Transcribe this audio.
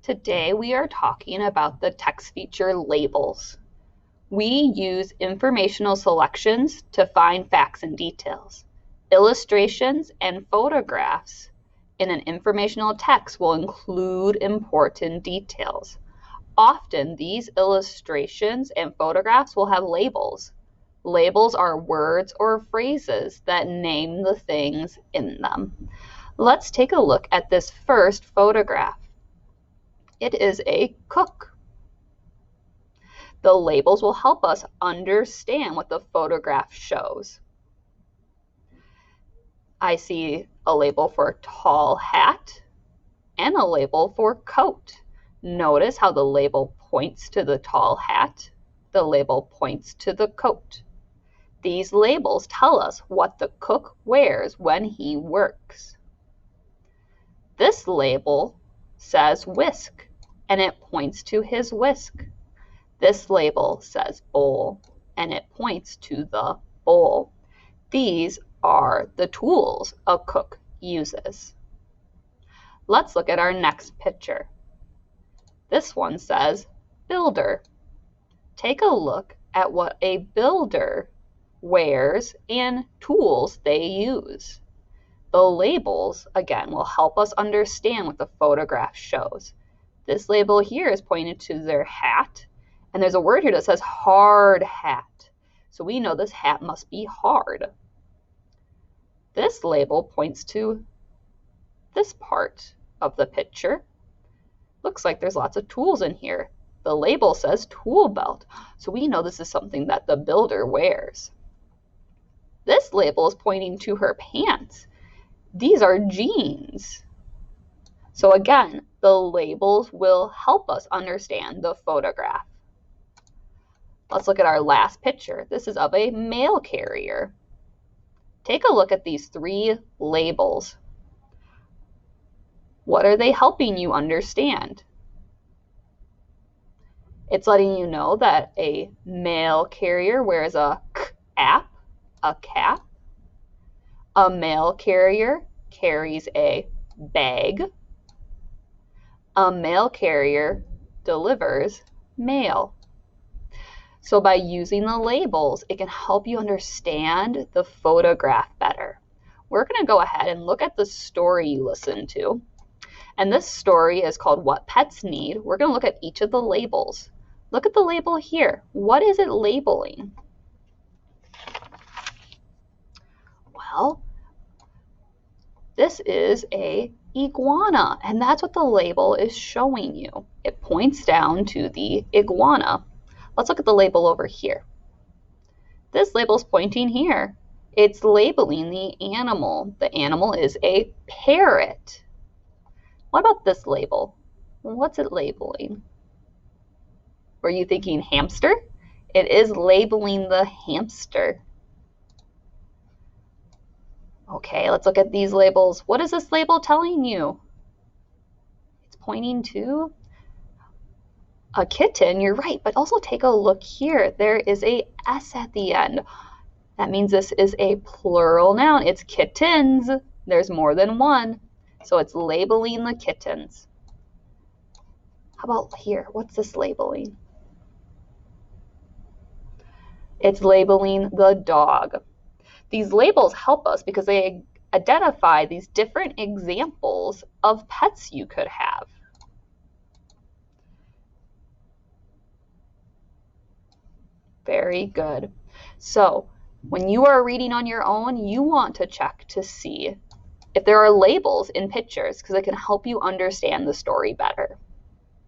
Today we are talking about the text feature labels. We use informational selections to find facts and details. Illustrations and photographs in an informational text will include important details. Often these illustrations and photographs will have labels. Labels are words or phrases that name the things in them. Let's take a look at this first photograph. It is a cook. The labels will help us understand what the photograph shows. I see a label for tall hat and a label for coat. Notice how the label points to the tall hat, the label points to the coat. These labels tell us what the cook wears when he works. This label says whisk, and it points to his whisk. This label says bowl, and it points to the bowl. These are the tools a cook uses. Let's look at our next picture. This one says builder. Take a look at what a builder wears and tools they use. The labels, again, will help us understand what the photograph shows. This label here is pointed to their hat, and there's a word here that says hard hat. So we know this hat must be hard. This label points to this part of the picture. Looks like there's lots of tools in here. The label says tool belt, so we know this is something that the builder wears. This label is pointing to her pants. These are jeans. So again, the labels will help us understand the photograph. Let's look at our last picture. This is of a mail carrier. Take a look at these three labels. What are they helping you understand? It's letting you know that a mail carrier wears a cap. A mail carrier carries a bag. A mail carrier delivers mail. So by using the labels, it can help you understand the photograph better. We're going to go ahead and look at the story you listened to. And this story is called What Pets Need. We're going to look at each of the labels. Look at the label here. What is it labeling? Well, this is a iguana, and that's what the label is showing you. It points down to the iguana. Let's look at the label over here. This label is pointing here. It's labeling the animal. The animal is a parrot. What about this label? What's it labeling? Were you thinking hamster? It is labeling the hamster. Okay, let's look at these labels. What is this label telling you? It's pointing to a kitten, you're right, but also take a look here. There is a S at the end. That means this is a plural noun. It's kittens. There's more than one. So it's labeling the kittens. How about here? What's this labeling? It's labeling the dog. These labels help us because they identify these different examples of pets you could have. Very good. So when you are reading on your own, you want to check to see if there are labels in pictures because it can help you understand the story better.